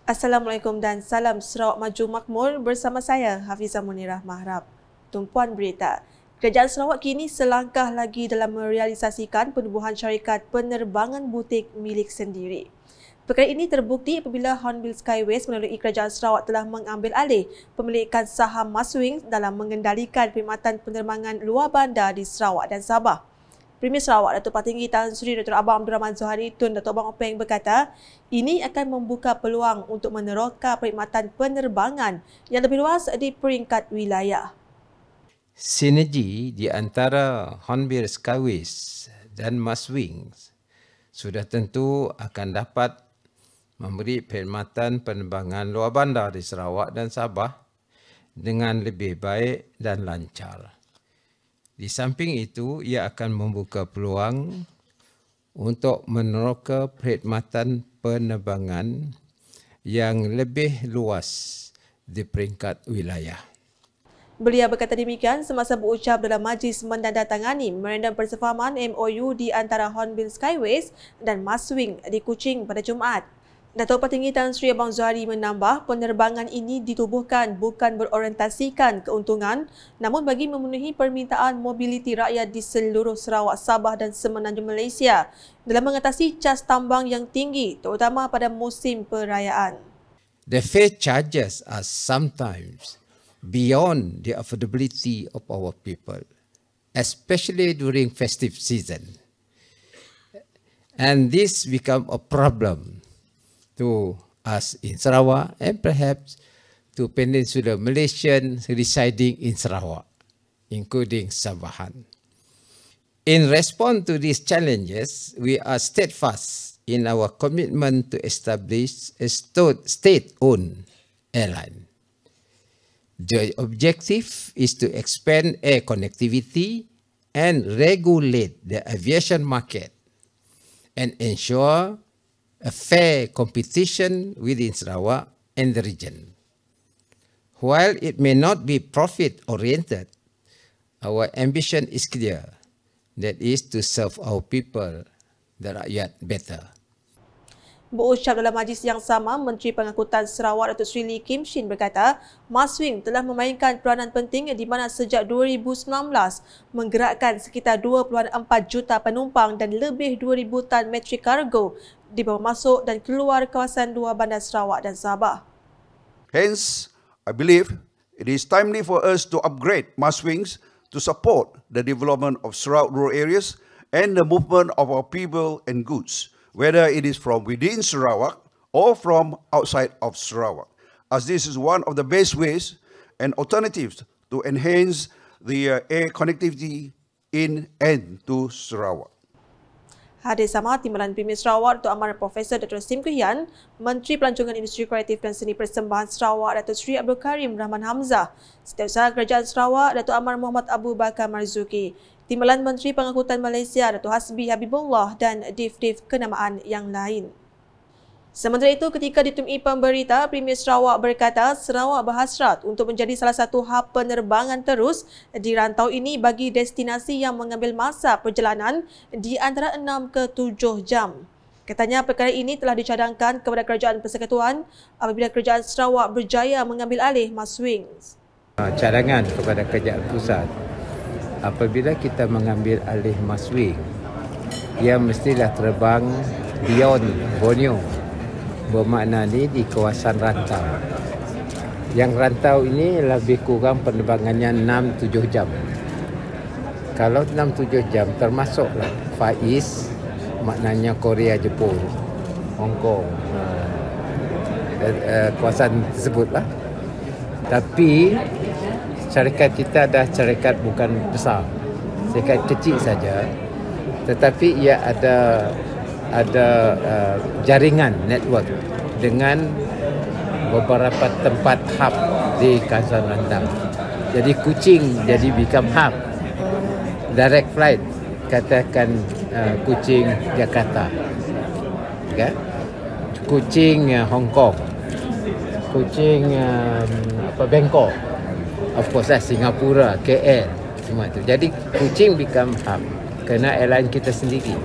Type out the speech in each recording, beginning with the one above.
Assalamualaikum dan salam Sarawak Maju Makmur bersama saya Hafizah Munirah Mahrab. Tumpuan berita. Kerajaan Sarawak kini selangkah lagi dalam merealisasikan penubuhan syarikat penerbangan butik milik sendiri. Perkara ini terbukti apabila Hornbill Skyways melalui Kerajaan Sarawak telah mengambil alih pemilikan saham Maswing dalam mengendalikan perkhidmatan penerbangan luar bandar di Sarawak dan Sabah. Premier Sarawak Datuk Patinggi Tan Sri Dr. Abang Abdul Rahman Zohari Tun Datuk Abang Openg berkata, ini akan membuka peluang untuk meneroka perkhidmatan penerbangan yang lebih luas di peringkat wilayah. Sinergi di antara Hornbill Skyways dan Maswing sudah tentu akan dapat memberi perkhidmatan penerbangan luar bandar di Sarawak dan Sabah dengan lebih baik dan lancar. Di samping itu, ia akan membuka peluang untuk meneroka perkhidmatan penerbangan yang lebih luas di peringkat wilayah. Beliau berkata demikian semasa berucap dalam majlis menandatangani memorandum persefahaman MOU di antara Hornbill Skyways dan Maswing di Kuching pada Jumaat. Datuk Patinggi Tan Sri Abang Zohari menambah penerbangan ini ditubuhkan bukan berorientasikan keuntungan namun bagi memenuhi permintaan mobiliti rakyat di seluruh Sarawak, Sabah dan Semenanjung Malaysia dalam mengatasi cas tambang yang tinggi terutama pada musim perayaan. The fare charges are sometimes beyond the affordability of our people, especially during festive season. And this become a problem to us in Sarawak and perhaps to Peninsular Malaysians residing in Sarawak, including Sabahan. In response to these challenges, we are steadfast in our commitment to establish a state-owned airline. The objective is to expand air connectivity and regulate the aviation market and ensure a fair competition within Sarawak and the region. While it may not be profit-oriented, our ambition is clear, that is to serve our people, the rakyat, better. Berucap dalam majlis yang sama, Menteri Pengangkutan Sarawak Datuk Sri Lee Kim Shin berkata, Maswing telah memainkan peranan penting di mana sejak 2019 menggerakkan sekitar 2.4 juta penumpang dan lebih 2,000 tan metrik kargo dibawa masuk dan keluar kawasan luar bandar Sarawak dan Sabah. Hence, I believe it is timely for us to upgrade Maswings to support the development of Sarawak rural areas and the movement of our people and goods, whether it is from within Sarawak or from outside of Sarawak, as this is one of the best ways and alternatives to enhance the air connectivity in and to Sarawak. Hadir sama Timbalan Premier Sarawak Dr. Amar Profesor Dr. Sim Kehian, Menteri Pelancongan Industri Kreatif dan Seni Persembahan Sarawak Datuk Sri Abdul Karim Rahman Hamzah, Setiausaha Kerajaan Sarawak Datuk Amar Muhammad Abu Bakar Marzuki, Timbalan Menteri Pengangkutan Malaysia Datuk Hasbi Habibullah dan div-div kenamaan yang lain. Sementara itu, ketika ditemui pemberita, Premier Sarawak berkata Sarawak berhasrat untuk menjadi salah satu hub penerbangan terus di rantau ini bagi destinasi yang mengambil masa perjalanan di antara 6 ke 7 jam. Katanya perkara ini telah dicadangkan kepada Kerajaan Persekutuan apabila Kerajaan Sarawak berjaya mengambil alih Maswing. Cadangan kepada Kerajaan Pusat, apabila kita mengambil alih Maswing, ia mestilah terbang beyond Borneo. Bermakna ni di kawasan rantau. Yang rantau ini lebih kurang penerbangannya 6-7 jam. Kalau 6-7 jam termasuklah Far East, maknanya Korea, Jepun, Hong Kong, kawasan tersebutlah. Tapi syarikat kita adalah syarikat bukan besar, syarikat kecil saja, tetapi ia ada jaringan network dengan beberapa tempat hub di kawasan rantau. Jadi Kuching jadi become hub. Direct flight, katakan Kuching Jakarta, okay? Kuching Hong Kong, Kuching Bangkok, of course Singapura, KL, semua itu. Jadi Kuching become hub kerana airline kita sendiri.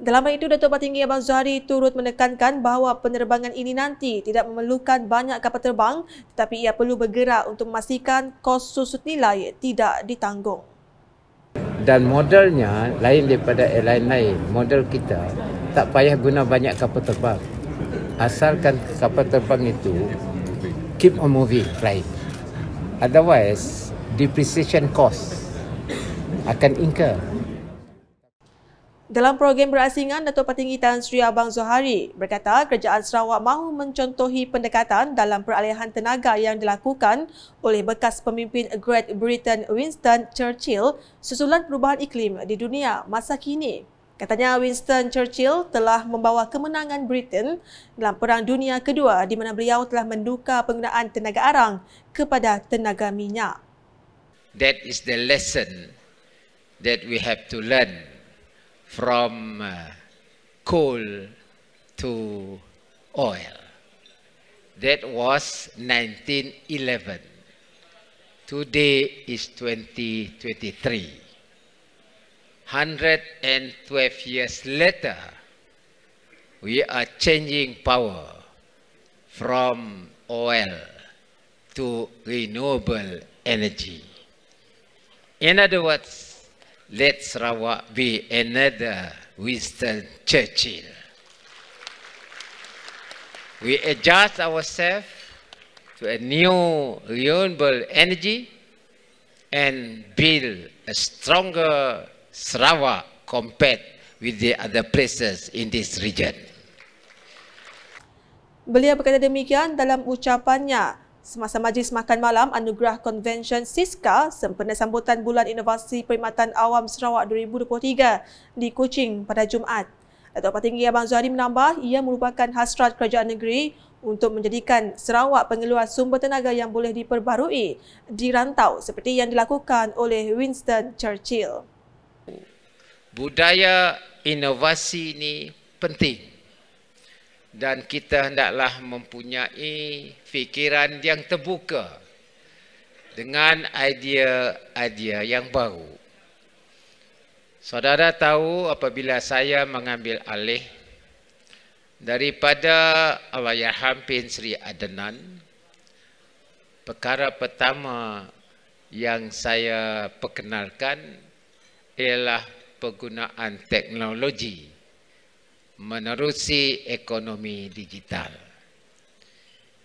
Dalam hal itu, Datuk Patinggi Abang Zuhari turut menekankan bahawa penerbangan ini nanti tidak memerlukan banyak kapal terbang tetapi ia perlu bergerak untuk memastikan kos susut nilai tidak ditanggung. Dan modelnya lain daripada airline lain. Model kita tak payah guna banyak kapal terbang. Asalkan kapal terbang itu keep on moving, flying. Otherwise, depreciation cost akan incur. Dalam program berasingan, Datuk Patinggi Tan Sri Abang Zuhari berkata kerajaan Sarawak mahu mencontohi pendekatan dalam peralihan tenaga yang dilakukan oleh bekas pemimpin Great Britain Winston Churchill susulan perubahan iklim di dunia masa kini. Katanya Winston Churchill telah membawa kemenangan Britain dalam Perang Dunia Kedua di mana beliau telah mendukar penggunaan tenaga arang kepada tenaga minyak. That is the lesson that we have to learn from coal to oil. That was 1911. Today is 2023. 112 years later, we are changing power from oil to renewable energy. In other words, let Sarawak be another Winston Churchill. We adjust ourselves to a new renewable energy and build a stronger Sarawak compared with the other places in this region. Beliau berkata demikian dalam ucapannya semasa majlis makan malam Anugerah Convention SISKA sempena sambutan Bulan Inovasi Perkhidmatan Awam Sarawak 2023 di Kuching pada Jumaat. Datuk Patinggi Abang Zuhari menambah ia merupakan hasrat kerajaan negeri untuk menjadikan Sarawak pengeluar sumber tenaga yang boleh diperbarui di rantau seperti yang dilakukan oleh Winston Churchill. Budaya inovasi ini penting. Dan kita hendaklah mempunyai fikiran yang terbuka dengan idea-idea yang baru. Saudara tahu apabila saya mengambil alih daripada Allahyarham Bin Sri Adnan, perkara pertama yang saya perkenalkan ialah penggunaan teknologi menerusi ekonomi digital.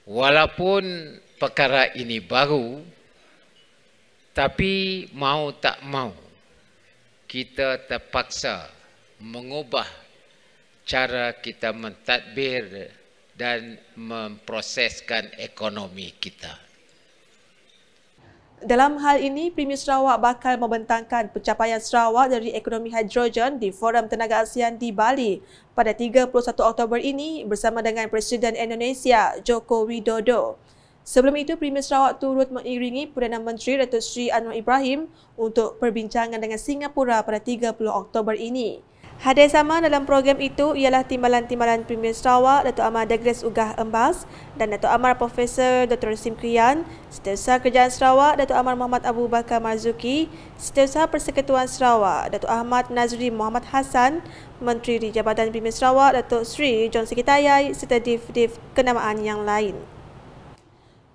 Walaupun perkara ini baru, tapi mau tak mau, kita terpaksa mengubah cara kita mentadbir dan memproseskan ekonomi kita. Dalam hal ini, Premier Sarawak bakal membentangkan pencapaian Sarawak dari ekonomi hidrogen di Forum Tenaga ASEAN di Bali pada 31 Oktober ini bersama dengan Presiden Indonesia Joko Widodo. Sebelum itu, Premier Sarawak turut mengiringi Perdana Menteri Datuk Seri Anwar Ibrahim untuk perbincangan dengan Singapura pada 30 Oktober ini. Hadir sama dalam program itu ialah Timbalan-Timbalan Premier Sarawak Datuk Amar Douglas Ugah Embas dan Datuk Amar Profesor Dr. Sim Krian, Setiausaha Kerajaan Sarawak Datuk Amar Muhammad Abu Bakar Marzuki, Setiausaha Persekutuan Sarawak Datuk Ahmad Nazri Muhammad Hassan, Menteri di Jabatan Premier Sarawak Datuk Sri John Sekitayai serta div-div kenamaan yang lain.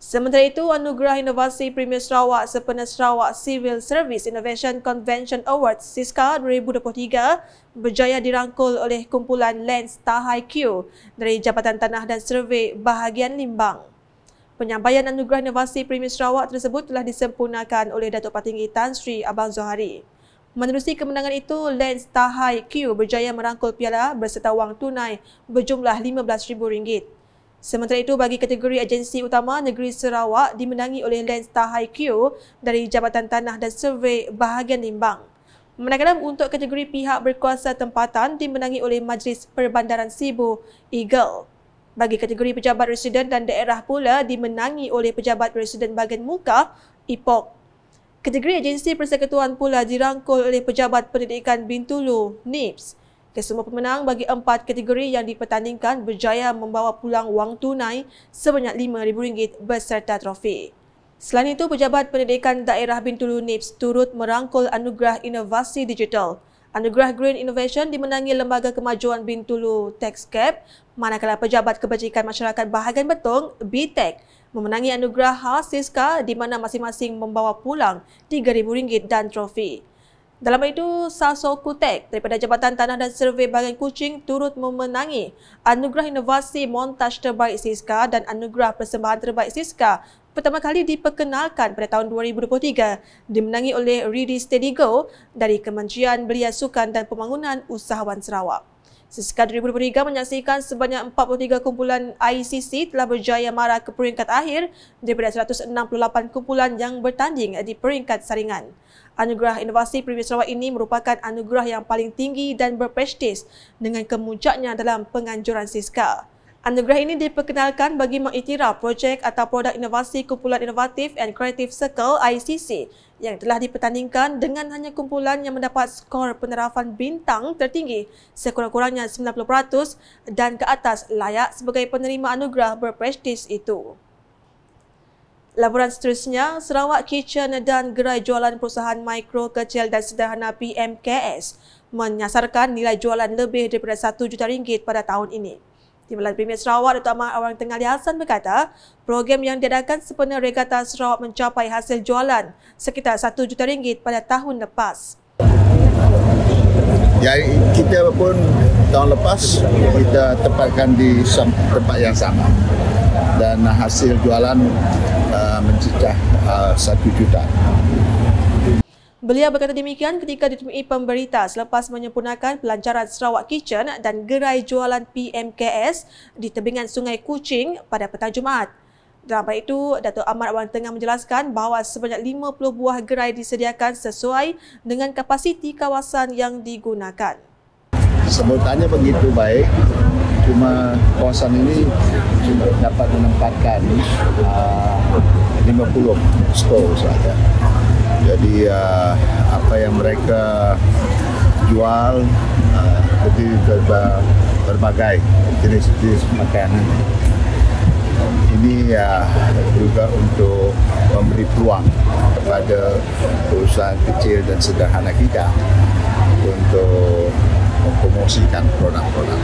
Sementara itu, Anugerah Inovasi Premier Sarawak sempena Sarawak Civil Service Innovation Convention Awards SISKA 2023 berjaya dirangkul oleh kumpulan Lens Tahai Q dari Jabatan Tanah dan Survey Bahagian Limbang. Penyampaian Anugerah Inovasi Premier Sarawak tersebut telah disempurnakan oleh Datuk Patinggi Tan Sri Abang Zuhari. Menerusi kemenangan itu, Lens Tahai Q berjaya merangkul piala berserta wang tunai berjumlah RM15,000. Sementara itu, bagi kategori agensi utama, Negeri Sarawak dimenangi oleh Lens Tahai Q dari Jabatan Tanah dan Survey Bahagian Limbang. Manakala untuk kategori pihak berkuasa tempatan dimenangi oleh Majlis Perbandaran Sibu Eagle. Bagi kategori pejabat residen dan daerah pula dimenangi oleh Pejabat Residen Bahagian Muka EPOC. Kategori agensi persekutuan pula dirangkul oleh Pejabat Pendidikan Bintulu NIPS. Kesemua pemenang bagi 4 kategori yang dipertandingkan berjaya membawa pulang wang tunai sebanyak RM5,000 beserta trofi. Selain itu, Pejabat Pendidikan Daerah Bintulu NIPS turut merangkul Anugerah Inovasi Digital. Anugerah Green Innovation dimenangi Lembaga Kemajuan Bintulu TaxCap, manakala Pejabat Kebajikan Masyarakat Bahagian Betong BTEC memenangi anugerah khas Siska di mana masing-masing membawa pulang RM3,000 dan trofi. Dalam itu, Saso Kutek daripada Jabatan Tanah dan Survey Bahagian Kuching turut memenangi Anugerah Inovasi Montaj Terbaik Siska dan Anugerah Persembahan Terbaik Siska pertama kali diperkenalkan pada tahun 2023 dimenangi oleh Ridi Steadigo dari Kementerian Belia Sukan dan Pembangunan Usahawan Sarawak. Siska 2023 menyaksikan sebanyak 43 kumpulan ICC telah berjaya mara ke peringkat akhir daripada 168 kumpulan yang bertanding di peringkat saringan. Anugerah Inovasi Premier Sarawak ini merupakan anugerah yang paling tinggi dan berprestis dengan kemuncaknya dalam penganjuran Siska. Anugerah ini diperkenalkan bagi mengiktiraf projek atau produk inovasi kumpulan inovatif and Creative Circle ICC yang telah dipertandingkan dengan hanya kumpulan yang mendapat skor penerapan bintang tertinggi sekurang-kurangnya 90% dan ke atas layak sebagai penerima anugerah berprestis itu. Laporan seterusnya, Sarawak Kitchen dan Gerai Jualan Perusahaan Mikro, Kecil dan Sederhana PMKS menyasarkan nilai jualan lebih daripada RM1 juta pada tahun ini. Timbalan Premier Sarawak Datuk Ahmad Awang Tengah Ali Hassan berkata, program yang diadakan sempena Regata Sarawak mencapai hasil jualan sekitar RM1 juta pada tahun lepas. Ya, kita pun tahun lepas kita tempatkan di tempat yang sama dan hasil jualan mencecah RM1 juta. Beliau berkata demikian ketika ditemui pemberita selepas menyempurnakan pelancaran Sarawak Kitchen dan Gerai Jualan PMKS di tebingan Sungai Kuching pada petang Jumaat. Dalam hal itu, Datuk Ahmad Awang Tengah menjelaskan bahawa sebanyak 50 buah gerai disediakan sesuai dengan kapasiti kawasan yang digunakan. Sambutannya begitu baik, cuma kawasan ini cuma dapat menempatkan 50 store saja. Jadi apa yang mereka jual lebih berbagai jenis-jenis makanan. Ini juga untuk memberi peluang kepada perusahaan kecil dan sederhana kita untuk mempromosikan produk-produk.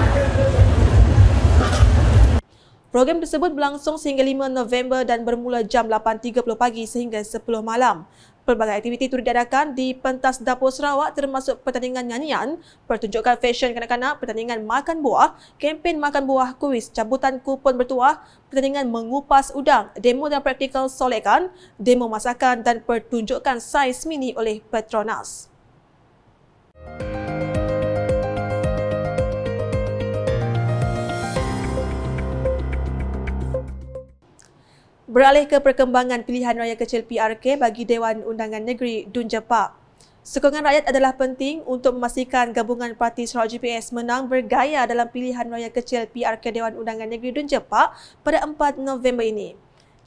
Program tersebut berlangsung sehingga 5 November dan bermula jam 8.30 pagi sehingga 10 malam. Pelbagai aktiviti turut diadakan di pentas dapur Sarawak termasuk pertandingan nyanyian, pertunjukan fashion kanak-kanak, pertandingan makan buah, kempen makan buah, kuis, cabutan kupon bertuah, pertandingan mengupas udang, demo dan praktikal solekan, demo masakan dan pertunjukan saiz mini oleh Petronas. Beralih ke perkembangan pilihan raya kecil PRK bagi Dewan Undangan Negeri Dun Jepak. Sokongan rakyat adalah penting untuk memastikan gabungan Parti Sarawak GPS menang bergaya dalam pilihan raya kecil PRK Dewan Undangan Negeri Dun Jepak pada 4 November ini.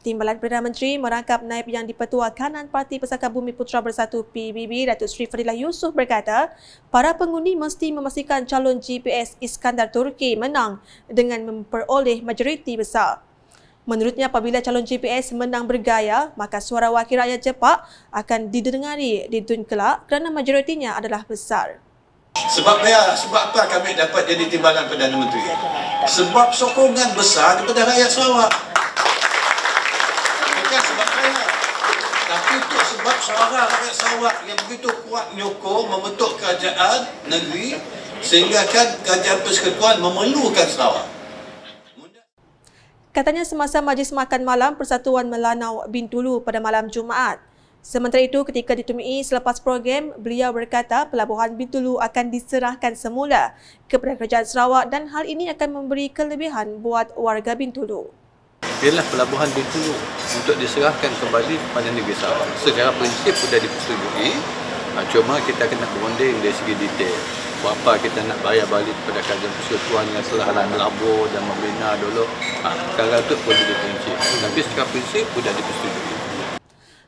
Timbalan Perdana Menteri merangkap naib yang di-Pertua Kanan Parti Pesaka Bumi Putra Bersatu PBB Datuk Seri Fadilah Yusof berkata, para pengundi mesti memastikan calon GPS Iskandar Turki menang dengan memperoleh majoriti besar. Menurutnya, apabila calon GPS menang bergaya, maka suara wakil rakyat Jepak akan didengari di Dun kelak kerana majoritinya adalah besar. Sebab apa kami dapat jadi timbalan Perdana Menteri? Sebab sokongan besar daripada rakyat Sarawak. Bukan sebab saya. Tapi itu sebab suara rakyat Sarawak yang begitu kuat menyokong membentuk kerajaan negeri sehingga kerajaan persekutuan memerlukan Sarawak. Katanya semasa majlis makan malam Persatuan Melanau Bintulu pada malam Jumaat. Sementara itu, ketika ditemui selepas program, beliau berkata pelabuhan Bintulu akan diserahkan semula kepada Kerajaan Sarawak dan hal ini akan memberi kelebihan buat warga Bintulu. Ialah pelabuhan Bintulu untuk diserahkan kembali kepada negeri Sarawak. Secara prinsip sudah dipersetujui, cuma kita kena berunding dari segi detail. Berapa kita nak bayar balik kepada Kerajaan Persekutuan yang telah melabur dan membina dulu. Perkara itu boleh diperinci. Tapi secara prinsip sudah dipersetujui.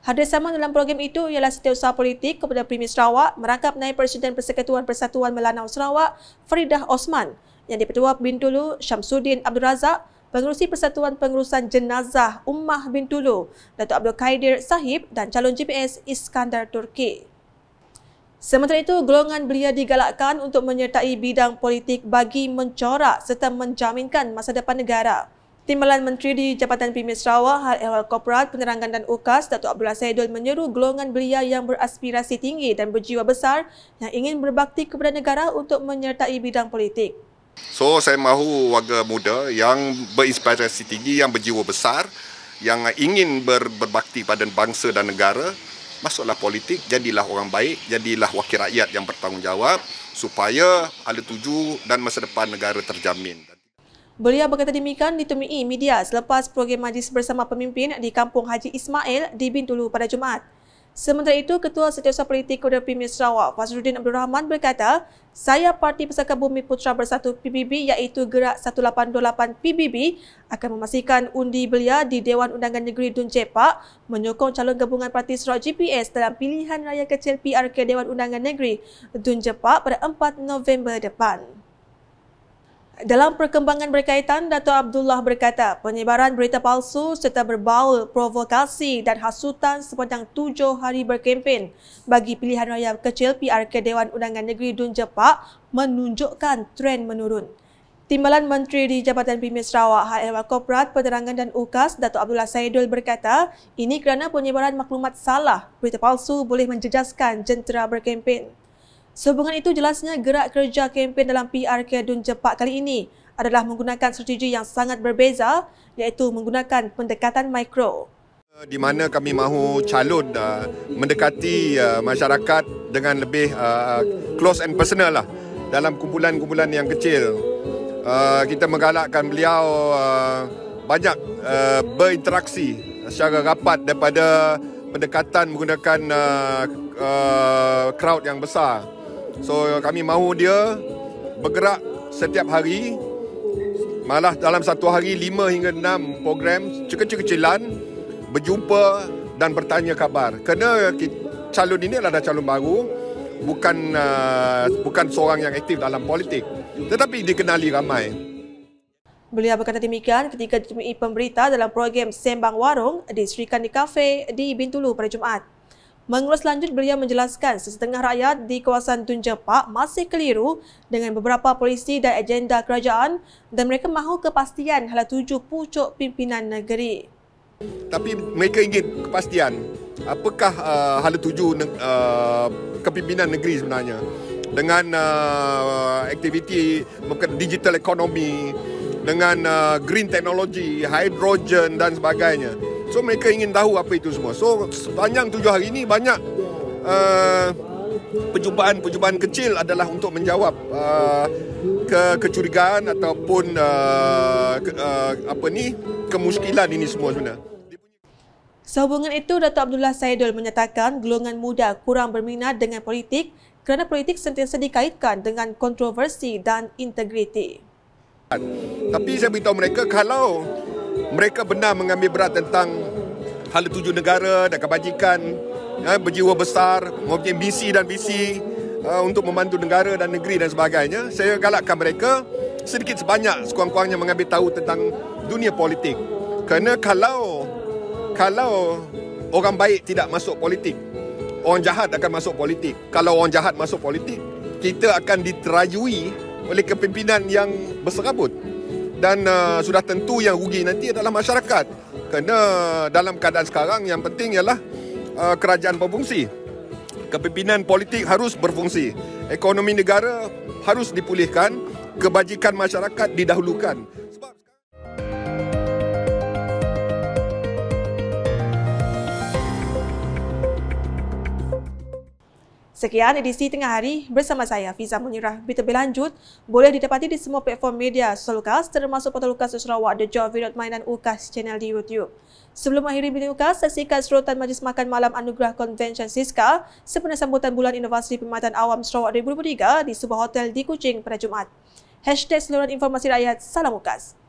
Hadir sama dalam program itu ialah setiausaha politik kepada Premier Sarawak merangkap naib Presiden Persekutuan Persatuan Melanau Sarawak Faridah Osman yang di-Pertua Bintulu Syamsuddin Abdul Razak, Pengerusi Persatuan Pengurusan Jenazah Ummah Bintulu Datuk Abdul Khaidir Sahib dan calon GPS Iskandar Turki. Sementara itu, golongan belia digalakkan untuk menyertai bidang politik bagi mencorak serta menjaminkan masa depan negara. Timbalan Menteri di Jabatan Premier Sarawak Hal Ehwal Korporat Penerangan dan UKAS Datuk Abdullah Saidul menyeru golongan belia yang beraspirasi tinggi dan berjiwa besar yang ingin berbakti kepada negara untuk menyertai bidang politik. So saya mahu warga muda yang berinspirasi tinggi, yang berjiwa besar, yang ingin berbakti pada bangsa dan negara, masuklah politik, jadilah orang baik, jadilah wakil rakyat yang bertanggungjawab supaya hala tuju dan masa depan negara terjamin. Belia berkata demikian ditemui media selepas program majlis bersama pemimpin di Kampung Haji Ismail di Bintulu pada Jumaat. Sementara itu, Ketua Setiausaha Politik Kepada Premier Sarawak Fazruddin Abdul Rahman berkata, saya Parti Persatuan Bumi Putra Bersatu PBB iaitu Gerak 1828 PBB akan memastikan undi belia di Dewan Undangan Negeri Dun Jepak menyokong calon gabungan Parti Sarawak GPS dalam pilihan raya kecil PRK Dewan Undangan Negeri Dun Jepak pada 4 November depan. Dalam perkembangan berkaitan, Dato' Abdullah berkata penyebaran berita palsu serta berbaul provokasi dan hasutan sepanjang 7 hari berkempen bagi pilihan raya kecil PRK Dewan Undangan Negeri Dun Jepak menunjukkan tren menurun. Timbalan Menteri di Jabatan Premier Sarawak Hal Ehwal Korporat Penerangan dan UKAS Datuk Abdullah Saidul berkata ini kerana penyebaran maklumat salah, berita palsu boleh menjejaskan jentera berkempen. Sehubungan itu, jelasnya gerak kerja kempen dalam PRK Dun Jepak kali ini adalah menggunakan strategi yang sangat berbeza iaitu menggunakan pendekatan mikro. Di mana kami mahu calon mendekati masyarakat dengan lebih close and personal lah dalam kumpulan-kumpulan yang kecil. Kita menggalakkan beliau banyak berinteraksi secara rapat daripada pendekatan menggunakan crowd yang besar. So kami mahu dia bergerak setiap hari, malah dalam satu hari 5 hingga 6 program kecil-kecilan berjumpa dan bertanya khabar. Kerana calon ini adalah calon baru, bukan seorang yang aktif dalam politik, tetapi dikenali ramai. Beliau berkata demikian ketika ditemui pemberita dalam program Sembang Warung di Sri Kandi Cafe di Bintulu pada Jumaat. Mengulas lanjut, beliau menjelaskan sesetengah rakyat di kawasan Dun Jepak masih keliru dengan beberapa polisi dan agenda kerajaan dan mereka mahu kepastian hala tuju pucuk pimpinan negeri. Tapi mereka ingin kepastian apakah hala tuju kepimpinan negeri sebenarnya dengan aktiviti digital economy, dengan green technology, hydrogen dan sebagainya. So mereka ingin tahu apa itu semua. So sepanjang 7 hari ini banyak perjumpaan kecil adalah untuk menjawab kecurigaan ataupun kemuskilan ini semua sebenarnya. Sehubungan itu, Dato' Abdullah Saidul menyatakan golongan muda kurang berminat dengan politik kerana politik sentiasa dikaitkan dengan kontroversi dan integriti. Tapi saya beritahu mereka kalau mereka benar mengambil berat tentang hala tuju negara dan kebajikan, berjiwa besar, mempunyai misi dan visi untuk membantu negara dan negeri dan sebagainya, saya galakkan mereka sedikit sebanyak sekurang-kurangnya mengambil tahu tentang dunia politik. Kerana kalau orang baik tidak masuk politik, orang jahat akan masuk politik. Kalau orang jahat masuk politik, kita akan diterajui oleh kepimpinan yang berserabut. Dan sudah tentu yang rugi nanti adalah masyarakat. Kerana dalam keadaan sekarang yang penting ialah kerajaan berfungsi. Kepimpinan politik harus berfungsi. Ekonomi negara harus dipulihkan. Kebajikan masyarakat didahulukan. Sekian edisi Tengah Hari bersama saya, Fiza Munirah. Berita berlanjut boleh didapati di semua platform media sosial UKAS termasuk portal UKAS Sarawak, The Job, Video.my dan UKAS channel di YouTube. Sebelum akhiri berita UKAS, saksikan serotan Majlis Makan Malam Anugerah Convention SISKA sempena sambutan Bulan Inovasi Perkhidmatan Awam Sarawak 2023 di sebuah hotel di Kuching pada Jumaat. #Saluran Informasi Rakyat, salam UKAS.